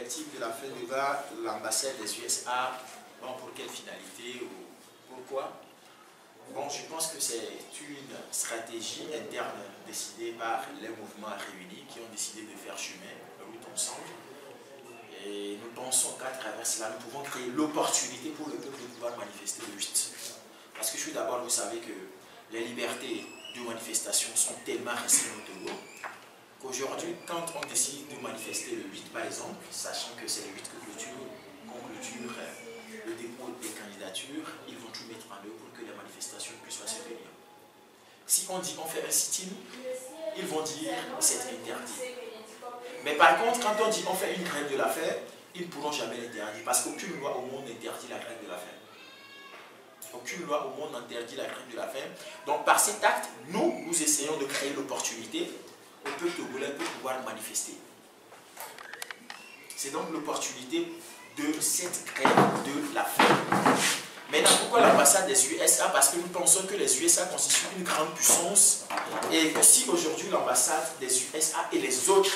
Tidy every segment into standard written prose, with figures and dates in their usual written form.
collective de la fin de l'ambassade des USA, bon, pour quelle finalité ou pourquoi? Bon, je pense que c'est une stratégie interne décidée par les mouvements réunis qui ont décidé de faire chemin, route ensemble. Et nous pensons qu'à travers cela, nous pouvons créer l'opportunité pour le peuple de pouvoir manifester le 8. Parce que je suis d'abord, vous savez que les libertés de manifestation sont tellement restreintes au Togo qu'aujourd'hui, quand on décide de manifester le 8, par exemple, sachant que c'est le 8 qu'on clôture le dépôt des candidatures, ils vont tout mettre en œuvre pour que les manifestations puissent se tenir. Si on dit on fait un sit-in, ils vont dire c'est interdit. Mais par contre, quand on dit on fait une grève de la faim, ils ne pourront jamais l'interdire parce qu'aucune loi au monde n'interdit la grève de la faim. Aucune loi au monde n'interdit la grève de la faim. Donc par cet acte, nous essayons de créer l'opportunité au peuple togolais pour pouvoir manifester. C'est donc l'opportunité de cette grève de la faim. Maintenant, pourquoi l'ambassade des USA? Parce que nous pensons que les USA constituent une grande puissance et que si aujourd'hui l'ambassade des USA et les autres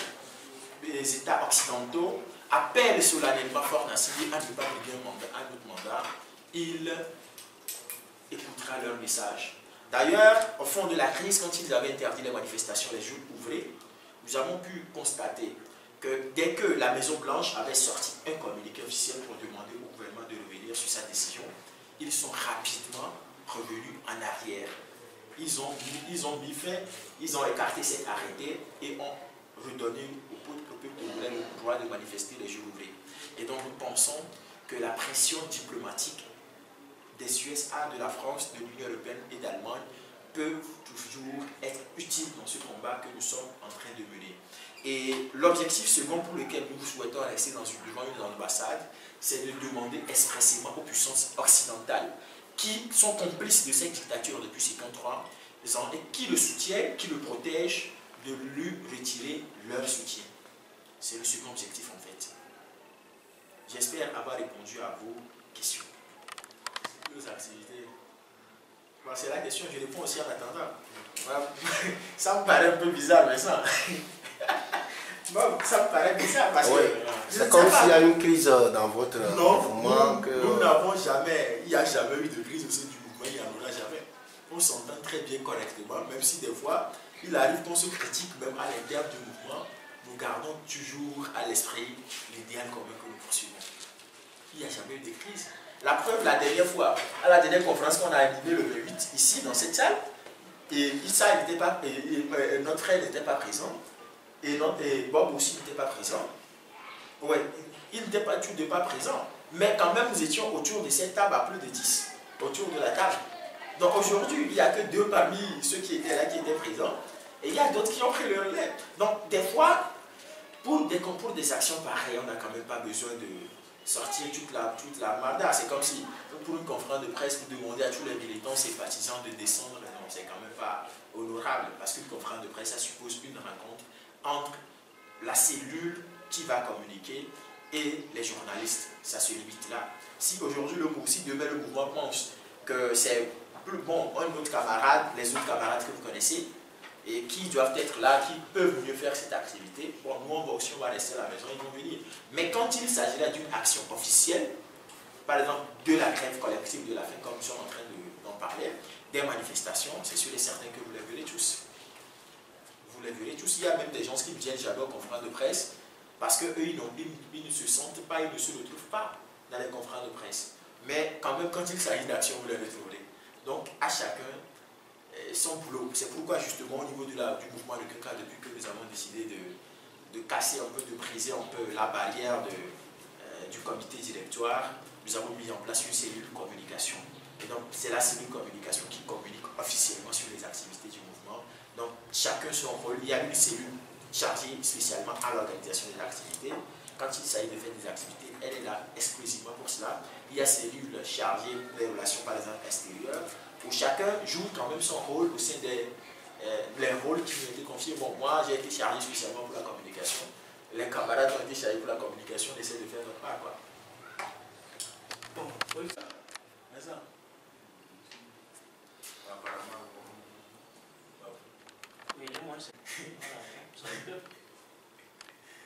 États occidentaux appellent solennellement Fort Nassili à ne pas briguer un autre mandat, il écoutera leur message. D'ailleurs, au fond de la crise, quand ils avaient interdit les manifestations les jours ouvrés, nous avons pu constater que dès que la Maison-Blanche avait sorti un communiqué officiel pour demander au gouvernement de revenir sur sa décision, ils sont rapidement revenus en arrière. Ils ont écarté cet arrêté et ont redonné au peuple togolais le droit de manifester les jours ouvrés. Et donc nous pensons que la pression diplomatique des USA, de la France, de l'Union européenne et d'Allemagne peuvent toujours être utiles dans ce combat que nous sommes en train de mener. Et l'objectif second pour lequel nous souhaitons rester devant une ambassade, c'est de demander expressément aux puissances occidentales qui sont complices de cette dictature depuis 53 ans et qui le soutiennent, qui le protègent, de lui retirer leur soutien. C'est le second objectif en fait. J'espère avoir répondu à vos questions. Nos activités. Bon, c'est la question, je réponds aussi en attendant. Voilà. Ça me paraît un peu bizarre, mais ça. Bon, ça me paraît bizarre parce que. C'est comme s'il y a une crise dans votre mouvement. Nous n'avons jamais, il n'y a jamais eu de crise au sein du mouvement, il n'y en aura jamais. On s'entend très bien correctement, même si des fois, il arrive qu'on se critique même à l'intérieur du mouvement, nous gardons toujours à l'esprit l'idéal commun que nous poursuivons. Il n'y a jamais eu de crise. La preuve, la dernière fois, à la dernière conférence qu'on a animée le 28, ici, dans cette salle, et notre frère n'était pas présent, et Bob aussi n'était pas présent. Ouais, il n'était pas présent, mais quand même nous étions autour de cette table à plus de 10, autour de la table. Donc aujourd'hui, il n'y a que 2 parmi ceux qui étaient là qui étaient présents, et il y a d'autres qui ont pris le relais. Donc des fois, pour des actions pareilles, on n'a quand même pas besoin de sortir toute la mandat. C'est comme si, pour une conférence de presse, vous demandez à tous les militants sympathisants de descendre. Non, c'est quand même pas honorable, parce qu'une conférence de presse, ça suppose une rencontre entre la cellule qui va communiquer et les journalistes. Ça se limite là. Si aujourd'hui, si demain le mouvement pense que c'est plus bon, un autre camarade, les autres camarades que vous connaissez, et qui doivent être là, qui peuvent mieux faire cette activité, bon, nous on va rester à la maison, ils vont venir. Mais quand il s'agit là d'une action officielle, par exemple de la grève collective de la faim, comme nous sommes en train d'en parler, des manifestations, c'est sûr et certain que vous les verrez tous. Vous les verrez tous. Il y a même des gens qui viennent jamais aux conférences de presse parce qu'eux, ils ne se sentent pas, ils ne se retrouvent pas dans les conférences de presse. Mais quand même, quand il s'agit d'action, vous les retrouverez. Donc, à chacun son boulot. C'est pourquoi, justement, au niveau du mouvement de Keka, depuis que nous avons décidé de casser un peu, de briser un peu la barrière du comité directoire, nous avons mis en place une cellule de communication. Et donc, c'est la cellule de communication qui communique officiellement sur les activités du mouvement. Donc, chacun son rôle. Il y a une cellule chargée spécialement à l'organisation des activités. Quand il s'agit de faire des activités, elle est là exclusivement pour cela. Il y a cellule chargée des relations, par exemple, extérieures, où chacun joue quand même son rôle au sein des rôles qui nous ont été confiés. Bon, moi, j'ai été chargé spécialement pour la communication. Les camarades ont été chargés pour la communication, on essaie de faire notre part, quoi. Bon, oui, ça. Mais ça. Apparemment, oui, moi, c'est. Voilà,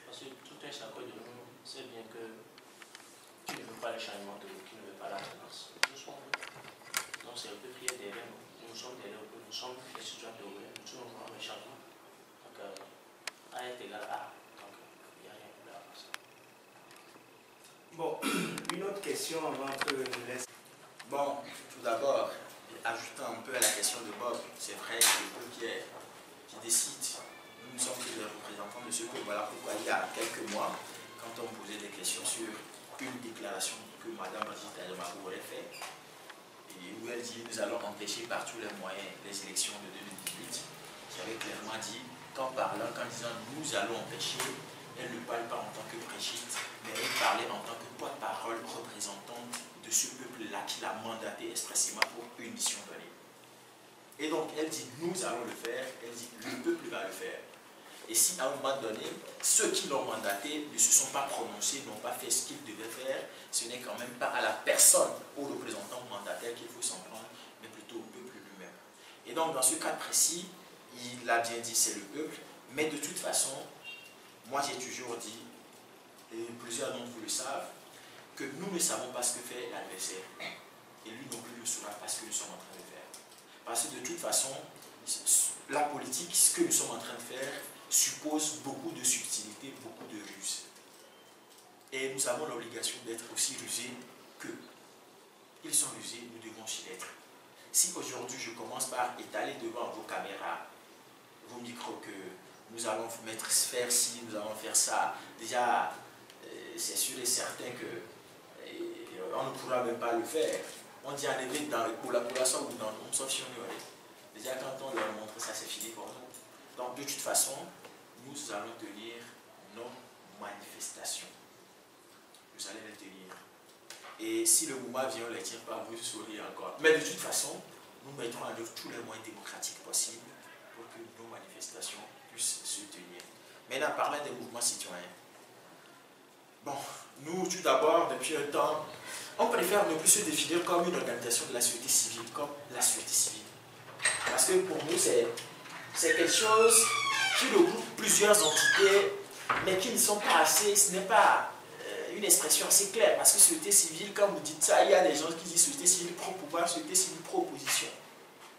parce que tout un chacun de nous c'est bien que qui ne veut pas le changement de l'eau, qui ne veut pas la tendance. Nous sommes là. Donc c'est le peuple qui est derrière nous. Nous sommes derrière le peuple, nous sommes les citoyens de l'eau, nous sommes vraiment le changement. Donc A est égal à A. Donc il n'y a rien de plus à faire ça. Bon, une autre question avant que je laisse. Bon, tout d'abord, ajoutant un peu à la question de Bob, c'est vrai que le peuple qui décide. Nous sommes les représentants de ce peuple. Voilà pourquoi il y a quelques mois, quand on posait des questions sur une déclaration que Mme Brigitte Ayamaru aurait faite, et où elle dit nous allons empêcher par tous les moyens les élections de 2018, j'avais clairement dit qu'en disant nous allons empêcher, elle ne parle pas en tant que Brigitte, mais elle parlait en tant que porte-parole représentante de ce peuple-là qui l'a mandaté expressément pour une mission donnée. Et donc elle dit nous allons le faire, elle dit le peuple va le faire. Et si à un moment donné, ceux qui l'ont mandaté ne se sont pas prononcés, n'ont pas fait ce qu'ils devaient faire, ce n'est quand même pas à la personne, au représentant mandataire qu'il faut s'en prendre, mais plutôt au peuple lui-même. Et donc dans ce cas précis, il a bien dit c'est le peuple, mais de toute façon, moi j'ai toujours dit, et plusieurs d'entre vous le savent, que nous ne savons pas ce que fait l'adversaire. Et lui non plus ne saura pas ce que nous sommes en train de faire. Parce que de toute façon, la politique, ce que nous sommes en train de faire, suppose beaucoup de subtilité, beaucoup de ruse. Et nous avons l'obligation d'être aussi rusés qu'eux. Ils sont rusés, nous devons aussi l'être. Si aujourd'hui je commence par étaler devant vos caméras, vos micros, que nous allons faire ci, nous allons faire ça, déjà c'est sûr et certain que on ne pourra même pas le faire. On dit en effet pour la population ou dans le sauf si on y est. Déjà quand on leur montre ça, c'est fini pour nous. Donc de toute façon, nous allons tenir nos manifestations. Vous allez les tenir. Et si le mouvement vient, on ne les tient pas, vous saurez encore. Mais de toute façon, nous mettrons en œuvre tous les moyens démocratiques possibles pour que nos manifestations puissent se tenir. Maintenant, parlant des mouvements citoyens. Bon, nous, tout d'abord, depuis un temps, on préfère ne plus se définir comme une organisation de la société civile, comme la société civile. Parce que pour nous, c'est quelque chose qui regroupe plusieurs entités, mais qui ne sont pas assez, ce n'est pas une expression assez claire, parce que société civile, quand vous dites ça, il y a des gens qui disent société civile pro-pouvoir, société civile pro-opposition.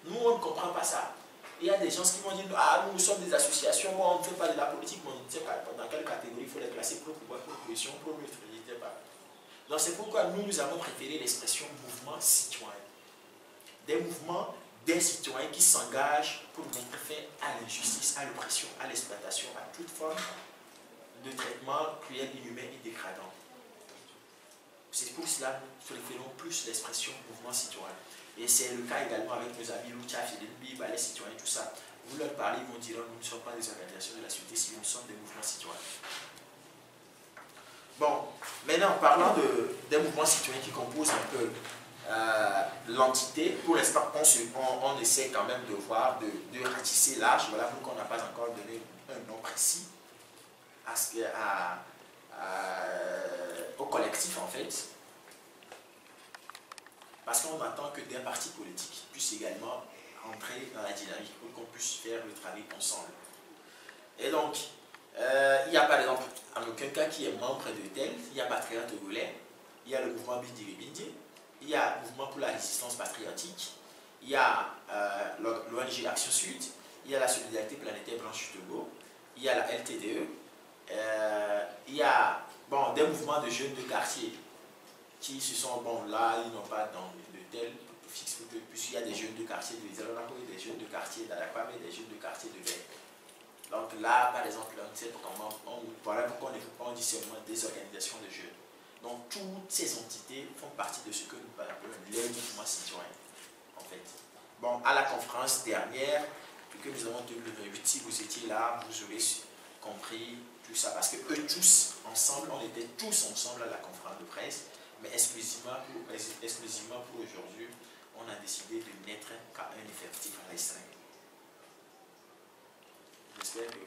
Nous, on ne comprend pas ça. Il y a des gens qui vont dire, ah, nous sommes des associations, moi, on ne fait pas de la politique, mais on ne sait pas dans quelle catégorie il faut les classer, pro-pouvoir, pro-opposition, pro-neutre, je ne sais pas. Donc c'est pourquoi nous avons préféré l'expression mouvement citoyen. Des mouvements des citoyens qui s'engagent pour mettre fin à l'injustice, à l'oppression, à l'exploitation, à toute forme de traitement cruel, inhumain et dégradant. C'est pour cela que nous préférons plus l'expression mouvement citoyen. Et c'est le cas également avec nos amis Lucha, Philippe, les citoyens, tout ça. Vous leur parlez, ils vont dire nous ne sommes pas des organisations de la société civile, nous sommes des mouvements citoyens. Bon, maintenant parlant des mouvements citoyens qui composent un peu l'entité, pour l'instant on essaie quand même de voir, de ratisser large, voilà pourquoi on n'a pas encore donné un nom précis au collectif en fait. Parce qu'on attend que des partis politiques puissent également entrer dans la dynamique pour qu'on puisse faire le travail ensemble. Et donc, il y a par exemple en aucun cas qui est membre de tel, il y a Patriote Togolais, il y a le mouvement Bindi Bindi, il y a le mouvement pour la résistance patriotique, il y a l'ONG Action Sud, il y a la Solidarité Planétaire Blanche du Togo, il y a la LTDE, il y a des mouvements de jeunes de quartier qui se sont, là, ils n'ont pas de tel fixe, puisqu'il y a des jeunes de quartier de Zéronako, des jeunes de quartier d'Alakpam et des jeunes de quartier de Vert. Donc là, par exemple, on sait comment, voilà pourquoi on dit seulement des organisations de jeunes. Donc toutes ces entités font partie de ce que nous appelons les mouvements citoyens, en fait. Bon, à la conférence dernière, que nous avons tenue le 28, si vous étiez là, vous aurez compris tout ça, parce que eux tous, ensemble, on était tous ensemble à la conférence de presse, mais exclusivement pour aujourd'hui, on a décidé de n'être qu'à un effectif restreint. J'espère que